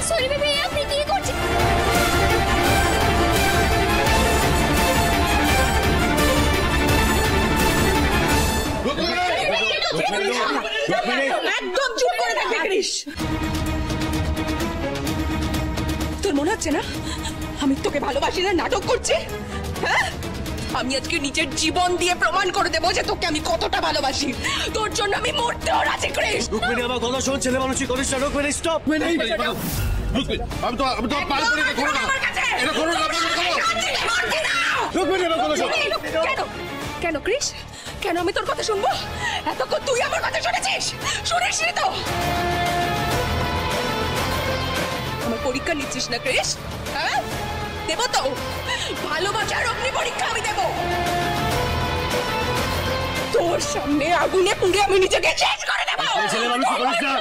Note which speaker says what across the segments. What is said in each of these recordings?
Speaker 1: Sorry baby আপনি কি করছেন?
Speaker 2: একদম চুপ করে থাকবে কৃষ। তোর মনে হচ্ছে না আমি তোকে ভালোবাসি না, নাটক করছি? হ্যাঁ, আমি আজকে নিজের জীবন দিয়ে প্রমাণ করে দেবো যে তোকে আমি কতটা ভালোবাসি। তোর জন্য আমি মরতেও রাজি কৃষ।
Speaker 3: রুকমিনি আমার কথা শোন, ছেলে মানুষই করিস না। রুকমিনি স্টপ।
Speaker 4: আমি তো পার করে এটা করো না, এটা করো না,
Speaker 3: রুকমিনি আমার কথা শোন।
Speaker 2: কেন কেন কৃষ, কেন আমি তোর কথা শুনবো? এতক্ষণ তুই আমার কথা শুনেছিস? শুনিসনি তো? আমার পরীক্ষা নিচ্ছিস না কৃষ? হ্যাঁ, দেব তো ভালোবাসার অগ্নি পরীক্ষা আমি দেব। তোর সামনে আগুনে পুড়ে আমি নিজেকে শেষ করে দেব।
Speaker 3: ছেলে মানুষই করিস না।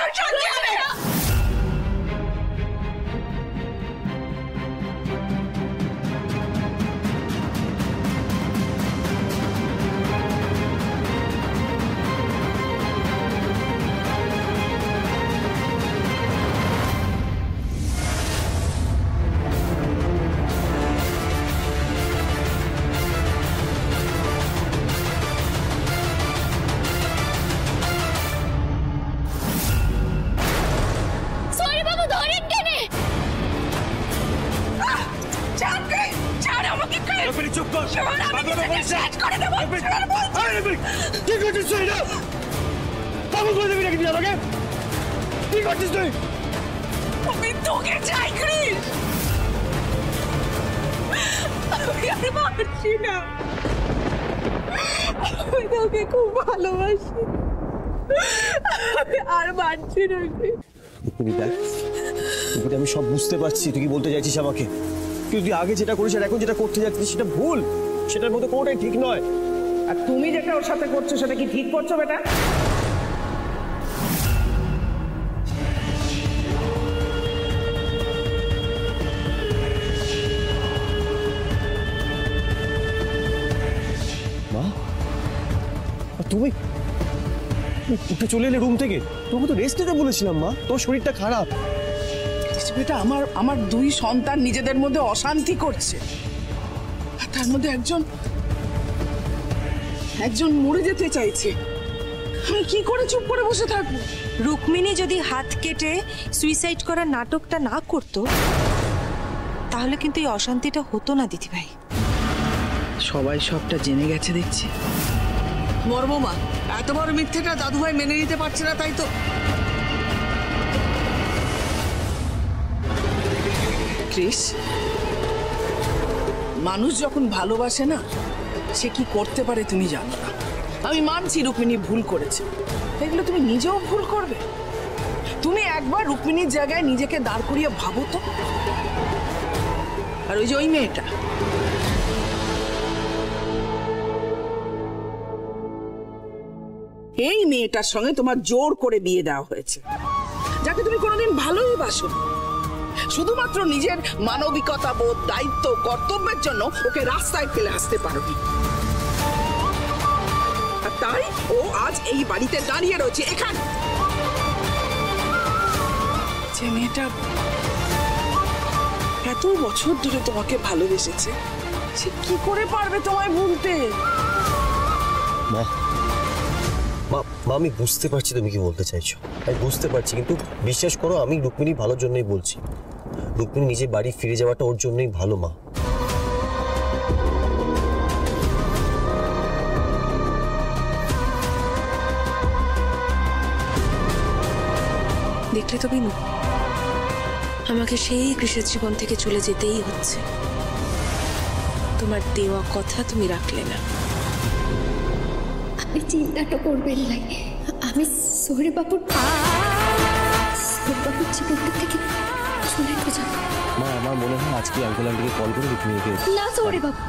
Speaker 4: চুপ কর, কি করছিস তুই? পাগল করে দেবি নাকি তুই আমাকে? কি করছিস তুই?
Speaker 2: আমি তোকে চাই কৃষ, আমি আর পারছি না। আমি তোকে খুব ভালোবাসি, আমি আর পারছি না।
Speaker 3: আমি সব বুঝতে পারছি তুই কি বলতে চাইছিস আমাকে, কিন্তু তুই আগে যেটা করিস আর এখন যেটা করতে যাচ্ছিস সেটা ভুল। সেটার মধ্যে কোনোটাই ঠিক নয়।
Speaker 5: আর তুমি যেটা ওর সাথে করছো সেটা কি ঠিক করছো বেটা?
Speaker 3: মা, তুমি উঠে চলে এলে রুম থেকে? তোকে তো রেস্ট নিতে বলেছিলাম মা, তোর শরীরটা খারাপ।
Speaker 5: বেটা আমার দুই সন্তান নিজেদের মধ্যে অশান্তি করছে, আর তার মধ্যে একজন মরে যেতে চাইছে। আমি কি করে চুপ করে বসে থাকবো?
Speaker 6: রুক্মিণী যদি হাত কেটে সুইসাইড করার নাটকটা না করতো তাহলে কিন্তু এই অশান্তিটা হতো না দিদিভাই।
Speaker 5: সবাই সবটা জেনে গেছে দেখছি। মর্মমা, এত বড় মিথ্যেটা দাদুভাই মেনে নিতে পারছে না, তাই তো? কৃষ, মানুষ যখন ভালোবাসে না সে কি করতে পারে তুমি জানো না। আমি মানছি রুক্মিণী ভুল করেছে, এগুলো তুমি নিজেও ভুল করবে? তুমি একবার রুক্মিণীর জায়গায় নিজেকে দাঁড় করিয়ে ভাবো তো। আর ওই যে ওই মেয়েটা, এই মেয়েটার সঙ্গে তোমার জোর করে বিয়ে দেওয়া হয়েছে, যাকে তুমি কোনোদিন ভালোই বাসো। শুধুমাত্র নিজের মানবিকতা বোধ, দায়িত্ব, কর্তব্যের জন্য ওকে রাস্তায় ফেলে আসতে পারোনি। আর তাই ও আজ এই বাড়িতে দাঁড়িয়ে রয়েছে এখানে। যে মেয়েটা এত বছর ধরে তোমাকে ভালোবেসেছে, সে কি করে পারবে তোমায় ভুলতে?
Speaker 3: মা, আমি বুঝতে পারছি তুমি কি বলতে চাইছো, আমি বুঝতে পারছি, কিন্তু বিশ্বাস করো আমি রুক্মিণী ভালোর জন্যই বলছি। রুক্মিণী নিজের বাড়ি ফিরে যাওয়াটা ওর জন্যই ভালো মা।
Speaker 6: দেখলে তো বিনু, আমাকে সেই কৃষের জীবন থেকে চলে যেতেই হচ্ছে। তোমার দেওয়া কথা তুমি রাখলে না।
Speaker 1: আপনি চিন্তাটা করবেন না, আমি সৌরভ বাবুর জীবন থেকে চলে তো যাব।
Speaker 3: মা, আমার মনে হয় আজকে আঙ্কেল আন্টিকে কল করে রুক্মিণীকে।
Speaker 1: না সৌরভ বাবু,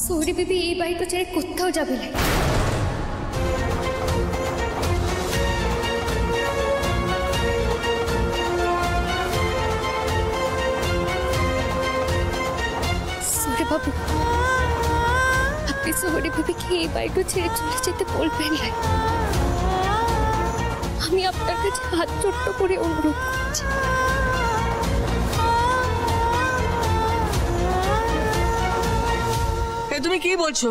Speaker 1: সৌরভ বেবি এই বাড়িটা ছেড়ে কোথাও যাবে না। সৌরভ বাবু, আপনি শহরে ভেবেকে এই বাড়িটা ছেড়ে চলে যেতে বলবেন না। আমি আপনার কাছে হাত ছোট্ট করে অনুরোধ করছি।
Speaker 5: তুমি কি বলছো?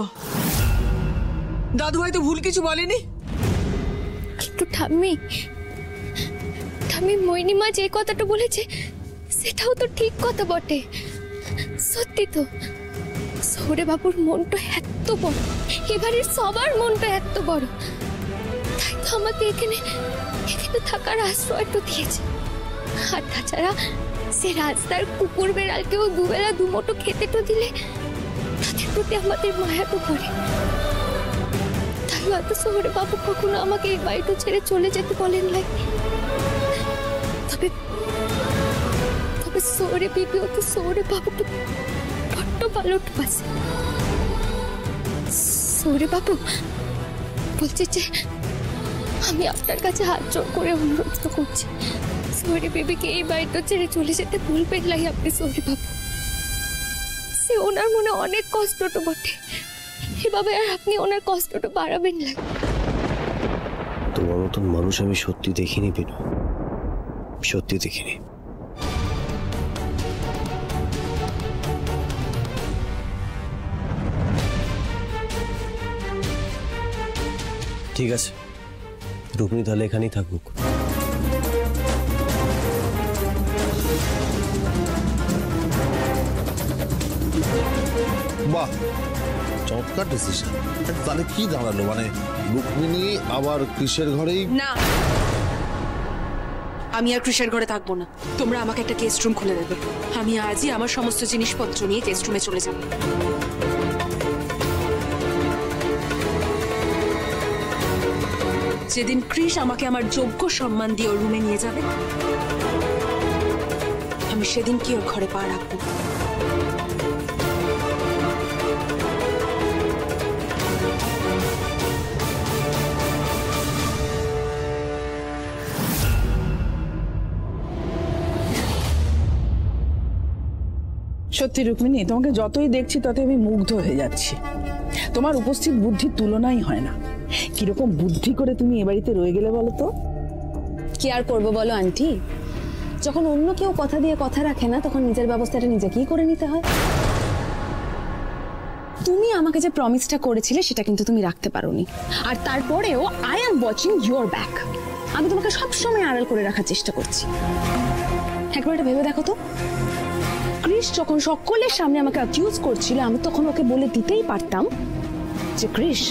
Speaker 5: দাদু ভাই তো ভুল কিছু বলেনি।
Speaker 1: কিন্তু ঠাম্মি, মইনিমা যে কথাটা বলেছে সেটাও তো ঠিক কথা বটে। সত্যি তো, শহরে বাবুর মনটা এত বড়, এবারে সবার মনটা এত বড়, তাই তো আমাকে এখানে থাকার আশ্রয় তো দিয়েছে। আর তাছাড়া সে রাস্তার কুকুর বেড়ালকেও দুবেলা দুমুঠো খেতে তো দিলে তাদের প্রতি আমাদের মায়া তো পড়ে। তাই হয়তো শহরে বাবু কখনো আমাকে এই বাড়িটা ছেড়ে চলে যেতে বলেন নাই। তবে শহরে বিবিও তো শহরে বাবুকে বড্ড ভালোবাসে। শহরে বাবু বলছে যে আমি আপনার কাছে হাত জোর করে অনুরোধ করছি, শহরে বেবিকে এই বাড়িটা ছেড়ে চলে যেতে বলবেন নাই আপনি। শহরে বাবু, সে ওনার মনে অনেক কষ্টটা বটে, এভাবে আর আপনি ওনার কষ্টটা বাড়াবেন না।
Speaker 3: তোমার মতন মানুষ আমি সত্যি দেখিনি বিনু, সত্যি দেখিনি। ঠিক আছে, রুক্মিণী তাহলে এখানেই থাকুক।
Speaker 7: বাহ, চমৎকার ডিসিশন। তাহলে কি দাঁড়ালো, মানে রুক্মিণী আবার কৃষের ঘরেই?
Speaker 6: না, আমি আর কৃষের ঘরে থাকবো না। তোমরা আমাকে একটা গেস্ট রুম খুলে দেবে। আমি আজই আমার সমস্ত জিনিসপত্র নিয়ে গেস্ট রুমে চলে যাব। যেদিন কৃষ আমাকে আমার যোগ্য সম্মান দিয়ে ওর রুমে নিয়ে যাবে, আমি সেদিন কি ওর ঘরে পা রাখবো।
Speaker 5: সত্যি রুক্মিণী, তোমাকে যতই দেখছি ততই আমি মুগ্ধ হয়ে যাচ্ছি। তোমার উপস্থিত বুদ্ধির তুলনাই হয় না। কিরকম বুদ্ধি করে তুমি এ বাড়িতে রয়ে গেলে বলো তো?
Speaker 8: কি আর করবো বলো আন্টি, যখন অন্য কেউ কথা দিয়ে কথা রাখে না তখন নিজের ব্যবস্থাটা নিজেকেই করে নিতে হয়। তুমি আমাকে যে প্রমিসটা করেছিলে সেটা কিন্তু তুমি রাখতে পারোনি, আর তারপরেও I am watching your back. আমি তোমাকে সবসময় আড়াল করে রাখার চেষ্টা করছি। একবার এটা ভেবে দেখো তো, কৃষ যখন সকলের সামনে আমাকে অ্যাকিউজ করছিল, আমি তখন ওকে বলে দিতেই পারতাম যে কৃষ